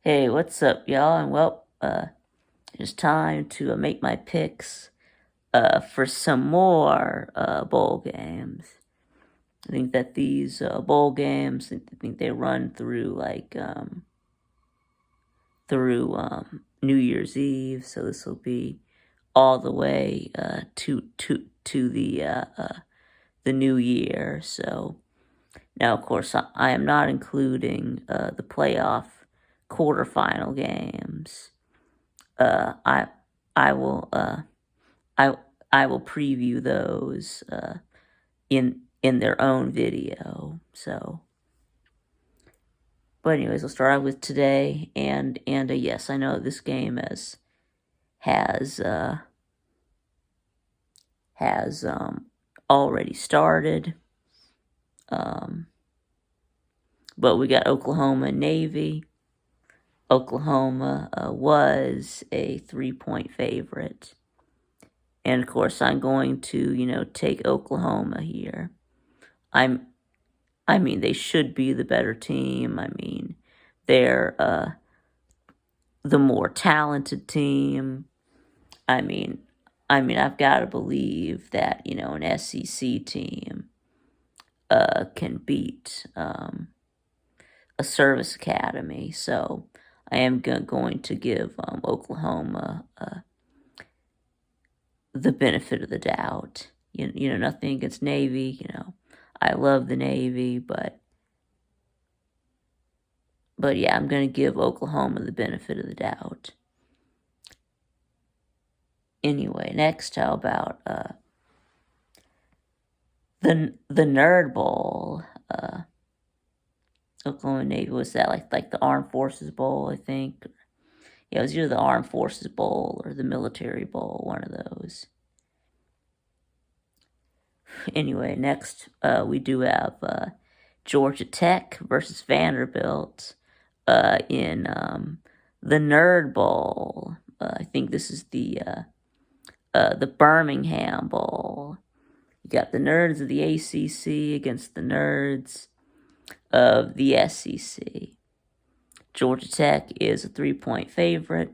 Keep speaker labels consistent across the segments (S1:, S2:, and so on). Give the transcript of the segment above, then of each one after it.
S1: Hey, what's up, y'all? And it's time to make my picks for some more bowl games. I think that these bowl games, I think they run through New Year's Eve, so this will be all the way to the new year. So now, of course, I am not including the playoff quarterfinal games. I I will I I will preview those in their own video. So, but anyways, I'll start out with today, and yes, I know this game has uh, has already started. Um, but we got Oklahoma and Navy. Oklahoma was a 3-point favorite. And of course, I'm going to, take Oklahoma here. I'm, I mean, they should be the better team. I mean, they're the more talented team. I mean, I've got to believe that an SEC team can beat a service academy. So I am going to give Oklahoma the benefit of the doubt. Nothing against Navy. I love the Navy, but yeah, I'm going to give Oklahoma the benefit of the doubt. Anyway, next, how about the Nerd Bowl? Oklahoma Navy, was that like the Armed Forces Bowl? I think. Yeah, it was either the Armed Forces Bowl or the Military Bowl, one of those. Anyway, next we do have Georgia Tech versus Vanderbilt in the Nerd Bowl. I think this is the Birmingham Bowl. You got the nerds of the ACC against the nerds of the SEC. Georgia Tech is a 3-point favorite.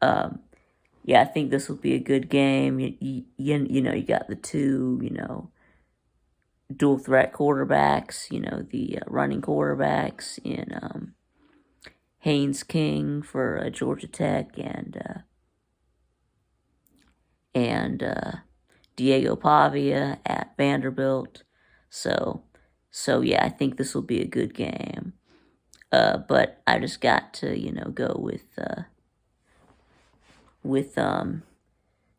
S1: Yeah, I think this will be a good game. You got the two, dual threat quarterbacks, the running quarterbacks in Haynes King for Georgia Tech and Diego Pavia at Vanderbilt. So yeah, I think this will be a good game. But I just got to go with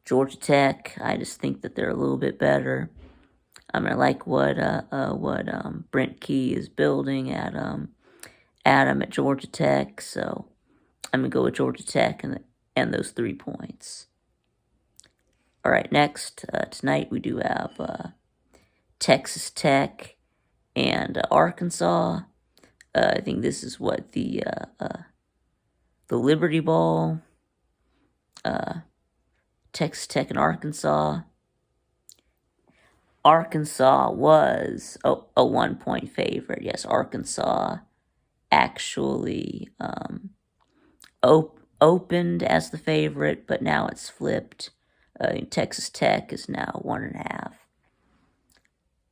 S1: Georgia Tech. I just think that they're a little bit better. I mean, I like what Brent Key is building at Georgia Tech. So I'm gonna go with Georgia Tech and those 3 points. All right, next tonight we do have Texas Tech and Arkansas. I think this is what the Liberty Bowl. Texas Tech and Arkansas. Arkansas was a 1-point favorite. Yes, Arkansas actually opened as the favorite, but now it's flipped. Texas Tech is now 1.5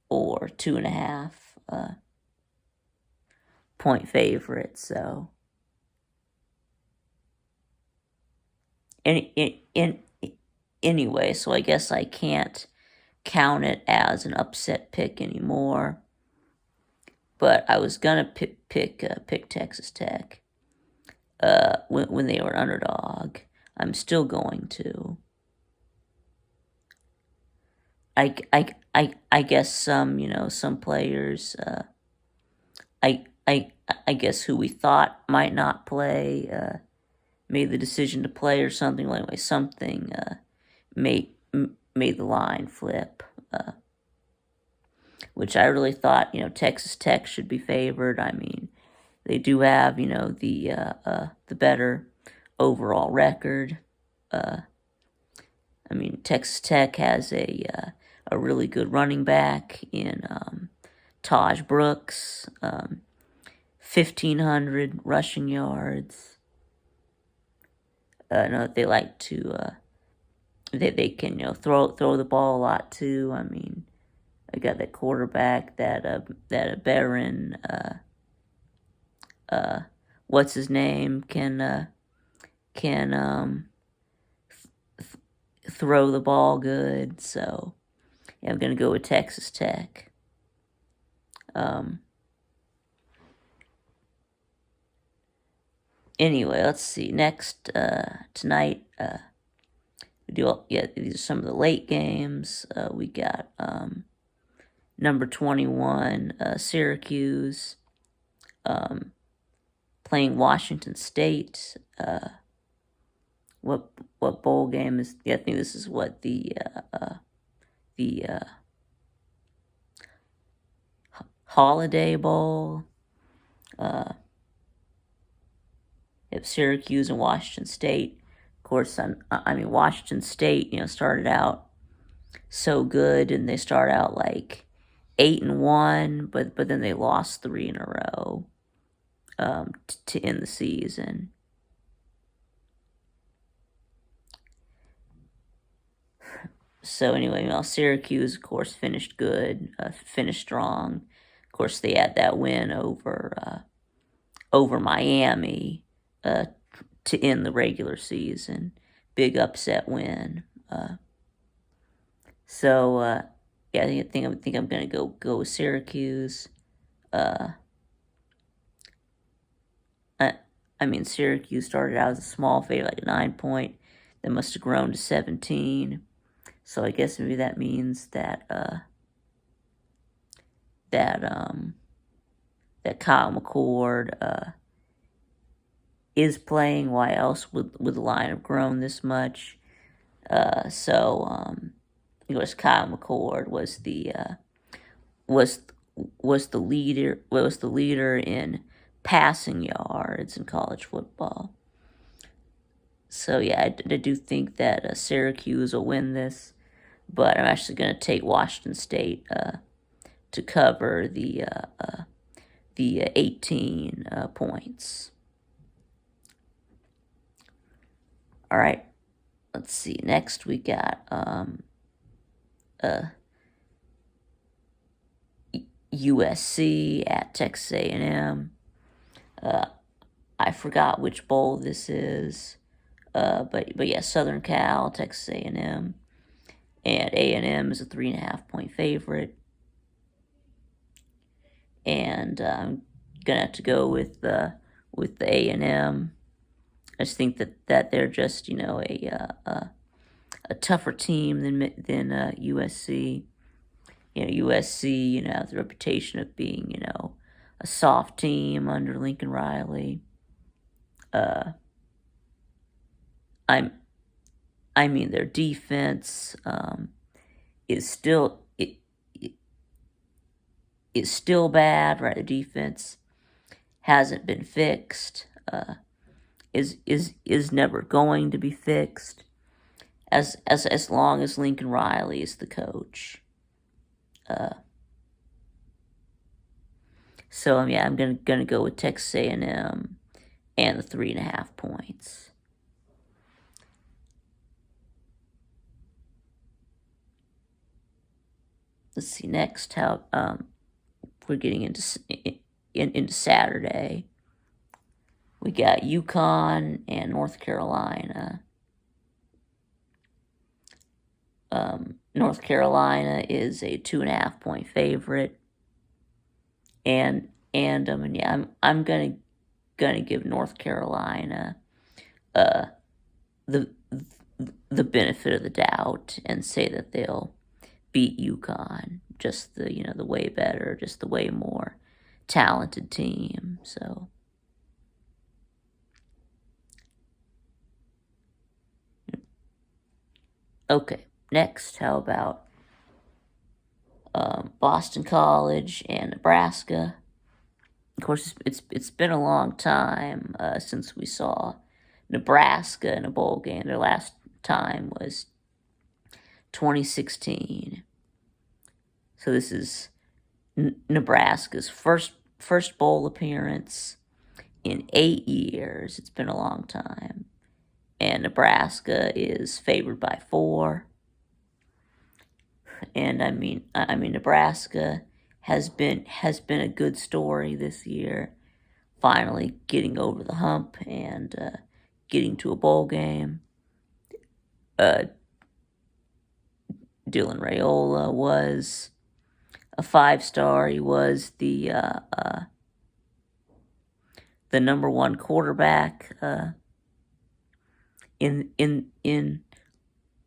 S1: or 2.5 point favorite. So, anyway, so I guess I can't count it as an upset pick anymore. But I was gonna pick Texas Tech when they were underdog. I'm still going to. I guess some players I guess who we thought might not play made the decision to play or something. Well, anyway, something made the line flip, which I really thought Texas Tech should be favored. I mean, they do have the better overall record. I mean, Texas Tech has a really good running back in Taj Brooks. 1,500 rushing yards. No, they like to they can throw the ball a lot too. I mean, I got that quarterback that Barron what's his name can throw the ball good. So yeah, I'm gonna go with Texas Tech. Anyway, let's see. Next tonight, these are some of the late games. We got number 21 Syracuse playing Washington State. What bowl game is? Yeah, I think this is what the Holiday Bowl. If Syracuse and Washington State, of course, I mean Washington State, started out so good, and they start out like 8-1, but then they lost 3 in a row to end the season. So anyway, Syracuse, of course, finished good, finished strong. Of course, they had that win over Miami to end the regular season. Big upset win. So yeah, I think I'm gonna go with Syracuse. I mean, Syracuse started out as a small favorite, like a 9-point. They must have grown to 17. So I guess maybe that means that Kyle McCord is playing. Why else would the line have grown this much? So of course, Kyle McCord was the leader in passing yards in college football. So yeah, I do think that Syracuse will win this, but I'm actually going to take Washington State to cover the 18 points. All right, let's see. Next we got USC at Texas A&M. I forgot which bowl this is, but yeah, Southern Cal, Texas A&M, and A&M is a 3.5-point favorite, and I'm gonna have to go with the A&M. I just think that they're just a tougher team than USC. USC has the reputation of being a soft team under Lincoln Riley. I mean their defense is still bad, right? The defense hasn't been fixed. Is never going to be fixed as long as Lincoln Riley is the coach. So yeah, I'm gonna go with Texas A&M and the 3.5 points. Let's see next how we're getting into Saturday. We got UConn and North Carolina. North Carolina is a 2.5-point favorite, and yeah, I'm gonna give North Carolina the benefit of the doubt and say that they'll beat UConn. Just the way better, just the way more talented team. So okay, next, how about Boston College and Nebraska? Of course, it's been a long time since we saw Nebraska in a bowl game. Their last time was 2016. So this is Nebraska's first first bowl appearance in 8 years. It's been a long time. And Nebraska is favored by 4. And I mean Nebraska has been a good story this year, finally getting over the hump and getting to a bowl game. Dylan Raiola was a 5-star. He was the number 1 quarterback in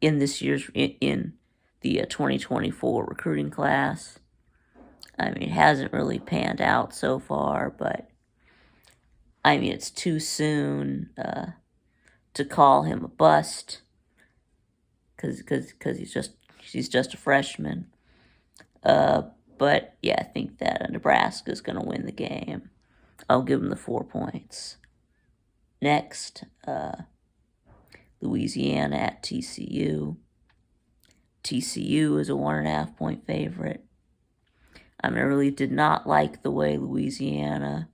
S1: this year's in the 2024 recruiting class. I mean, it hasn't really panned out so far, but I mean, it's too soon to call him a bust because he's just a freshman. But yeah, I think that Nebraska's going to win the game. I'll give them the 4 points. Next, Louisiana at TCU. TCU is a 1.5 point favorite. I mean, I really did not like the way Louisiana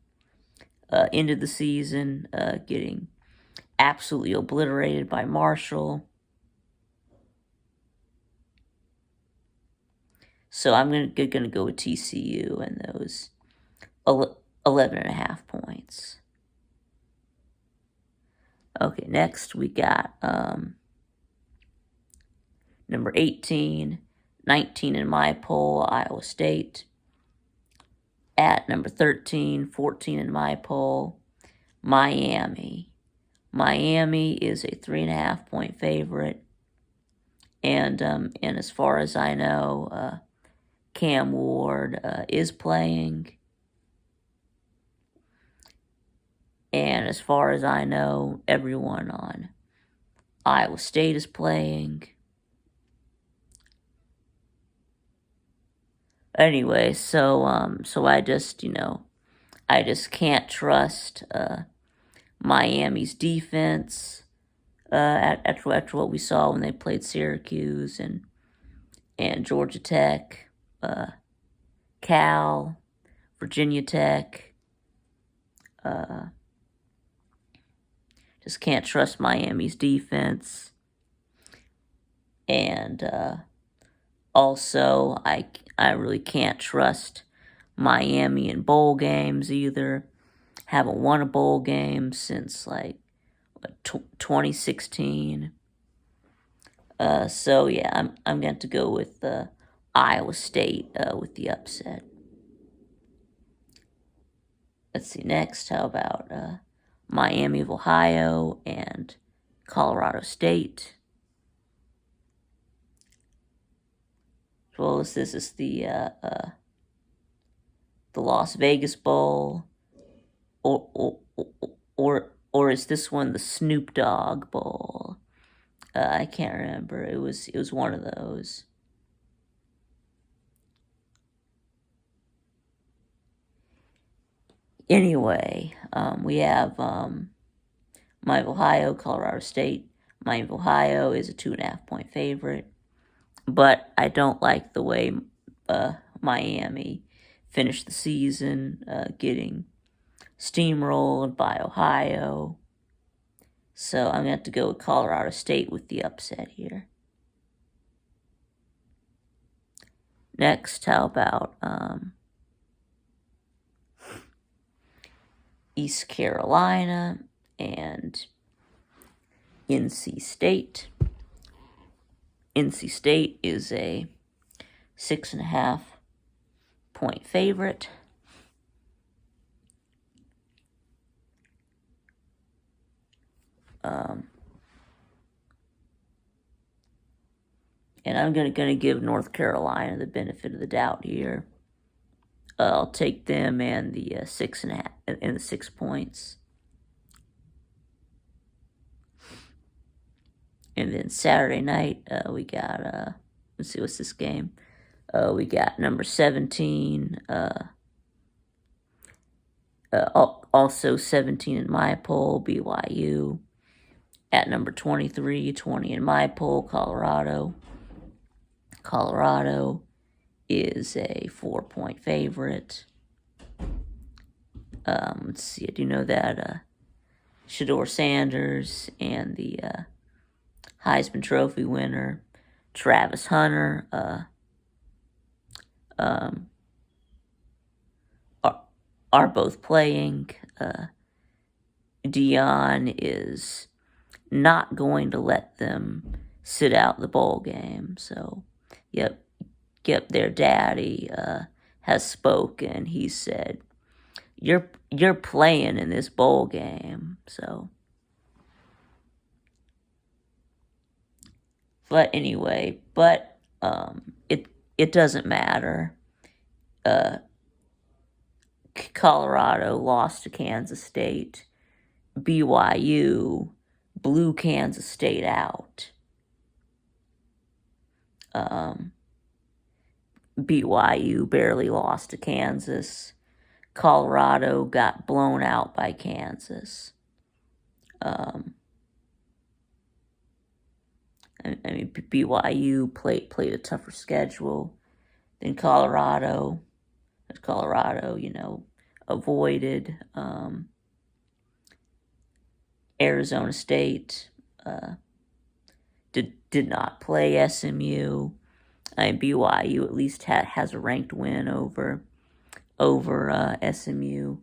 S1: ended the season, getting absolutely obliterated by Marshall. So I'm going to go with TCU and those 11.5 points. Okay, next we got number 18, 19 in my poll, Iowa State. At number 13, 14 in my poll, Miami. Miami is a 3.5 point favorite. And as far as I know, Cam Ward is playing. And as far as I know, everyone on Iowa State is playing. Anyway, so I just can't trust Miami's defense after what we saw when they played Syracuse and Georgia Tech, Cal, Virginia Tech. Just can't trust Miami's defense. And also, I really can't trust Miami in bowl games either. Haven't won a bowl game since 2016. So yeah, I'm going to go with Iowa State with the upset. Let's see next. How about Miami of Ohio and Colorado State? Well, this is the Las Vegas Bowl, or is this one the Snoop Dogg Bowl? I can't remember. It was one of those. Anyway, we have Miami of Ohio, Colorado State. Miami of Ohio is a 2.5 point favorite. But I don't like the way Miami finished the season, getting steamrolled by Ohio. So I'm going to have to go with Colorado State with the upset here. Next, how about East Carolina and NC State? NC State is a 6.5 point favorite. And I'm going to give North Carolina the benefit of the doubt here. I'll take them and the 6.5 and the 6 points. And then Saturday night, we got, let's see, what's this game? We got number 17, also 17 in my poll, BYU. At number 23, 20 in my poll, Colorado. Colorado is a 4 point favorite. Let's see. I do know that Shedeur Sanders and the Heisman Trophy winner Travis Hunter are both playing. Deion is not going to let them sit out the bowl game. So, yep, their daddy has spoken. He said, "You're playing in this bowl game." So, but anyway, it doesn't matter. Colorado lost to Kansas State. BYU blew Kansas State out. BYU barely lost to Kansas. Colorado got blown out by Kansas. I mean, BYU played a tougher schedule than Colorado. Colorado, avoided Arizona State. Did not play SMU. BYU at least has a ranked win over SMU.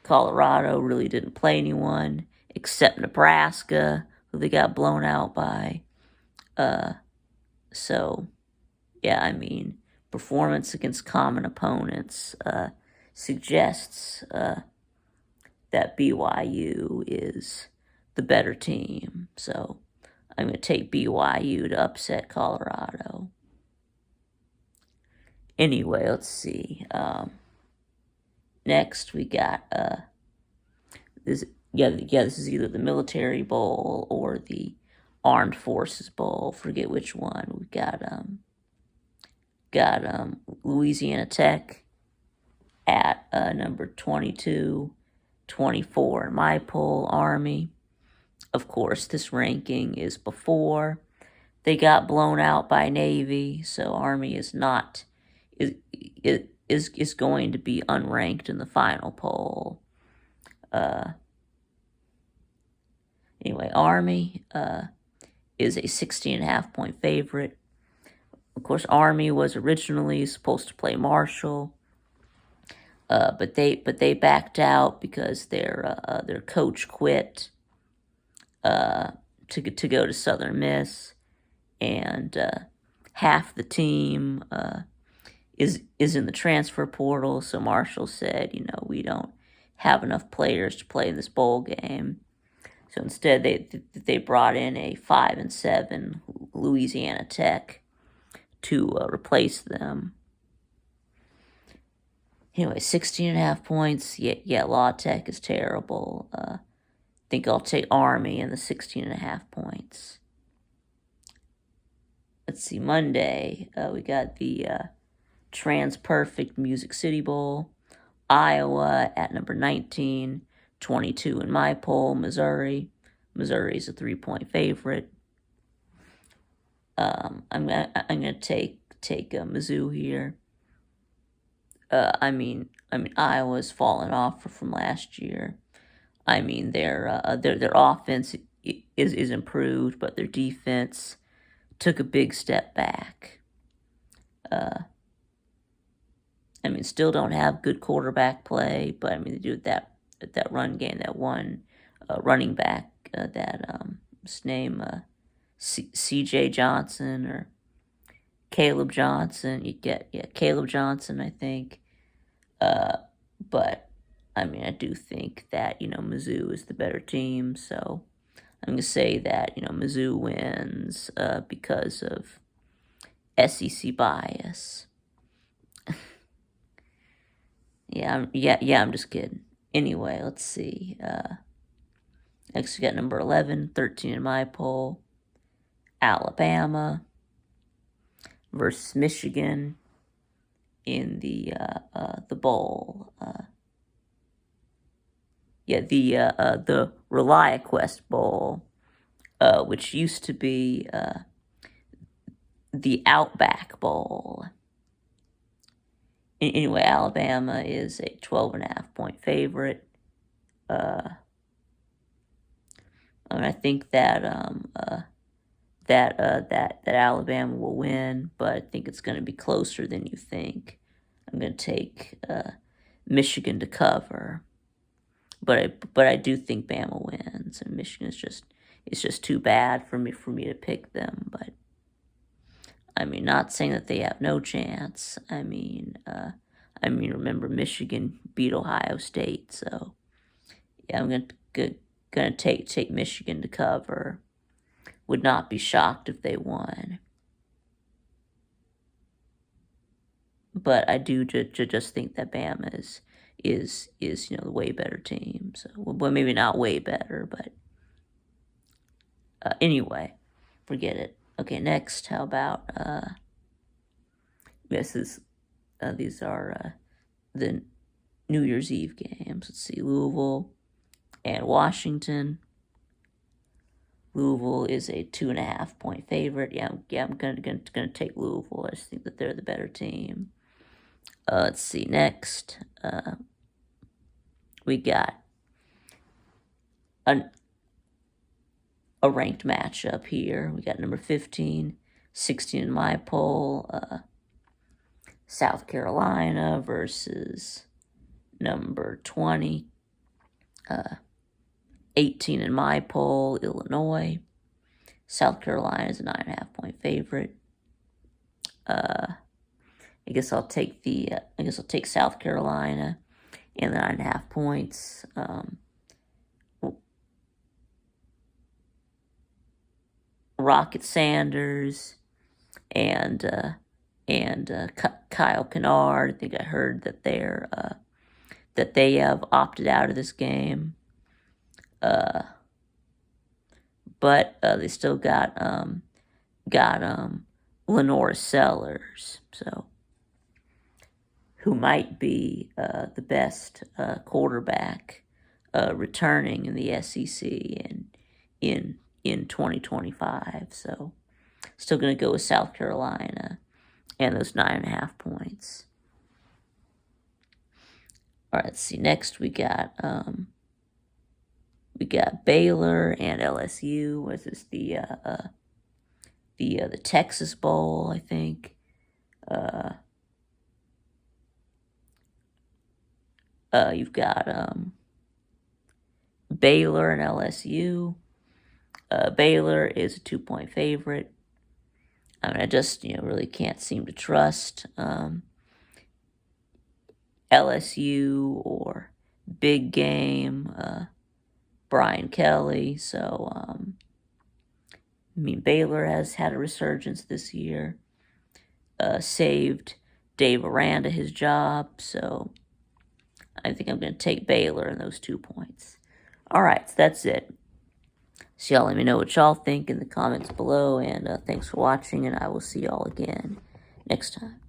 S1: Colorado really didn't play anyone except Nebraska, who they got blown out by. So, yeah, I mean, performance against common opponents suggests that BYU is the better team. So, I'm going to take BYU to upset Colorado. Anyway, let's see. Next, we got this. Yeah, this is either the Military Bowl or the Armed Forces Bowl. Forget which one. We got Louisiana Tech at number 22, 24 in my poll. Army. Of course, this ranking is before they got blown out by Navy, so Army is not is going to be unranked in the final poll. Anyway, Army is a 16.5 point favorite. Of course, Army was originally supposed to play Marshall, but they backed out because their coach quit to go to Southern Miss, and half the team is in the transfer portal. So Marshall said, we don't have enough players to play this bowl game. So instead, they brought in a 5-7 Louisiana Tech to replace them. Anyway, 16.5 points. Yeah, La Tech is terrible. I think I'll take Army in the 16.5 points. Let's see, Monday, we got the Trans-Perfect Music City Bowl. Iowa at number 19, 22 in my poll. Missouri is a 3-point favorite. I'm gonna take Mizzou here. I mean Iowa's fallen off from last year. I mean their offense is improved, but their defense took a big step back. I mean, still don't have good quarterback play, but I mean, they do that run game, that one running back, his name, C.J. Johnson or Caleb Johnson. You get, Caleb Johnson, I think. But I mean, I do think that, Mizzou is the better team, so I'm going to say that, Mizzou wins because of SEC bias. I'm just kidding. Anyway, let's see. Next we got number 11, 13 in my poll. Alabama versus Michigan in the bowl. The ReliaQuest Bowl, which used to be the Outback Bowl. Anyway, Alabama is a 12.5 point favorite. I think that that Alabama will win, but I think it's going to be closer than you think. I'm going to take Michigan to cover, but I do think Bama wins, and Michigan is just too bad for me to pick them. But I mean, not saying that they have no chance. I mean, remember Michigan beat Ohio State, so yeah, I'm gonna take Michigan to cover. Would not be shocked if they won. But I do just think that Bama is the way better team. So, well, maybe not way better, but anyway, forget it. Okay, next, how about these are the New Year's Eve games. Let's see, Louisville and Washington. Louisville is a 2.5 point favorite. Yeah, I'm gonna take Louisville. I just think that they're the better team. Let's see, next, we got a ranked matchup here. We got number 15, 16 in my poll, South Carolina versus number 20, 18 in my poll, Illinois. South Carolina is a 9.5 point favorite. I guess I'll take South Carolina and the 9.5 points. Rocket Sanders and Kyle Kennard. I think I heard that they have opted out of this game. But they still got Lenora Sellers, so who might be the best quarterback returning in the SEC in 2025. So still going to go with South Carolina and those 9.5 points. All right, let's see. Next, we got Baylor and LSU. This is the Texas Bowl, I think. You've got Baylor and LSU. Baylor is a 2-point favorite. I mean, I just really can't seem to trust LSU or big game Brian Kelly. So Baylor has had a resurgence this year. Saved Dave Aranda his job, so I think I'm going to take Baylor in those 2 points. All right, so that's it. So y'all let me know what y'all think in the comments below, and thanks for watching, and I will see y'all again next time.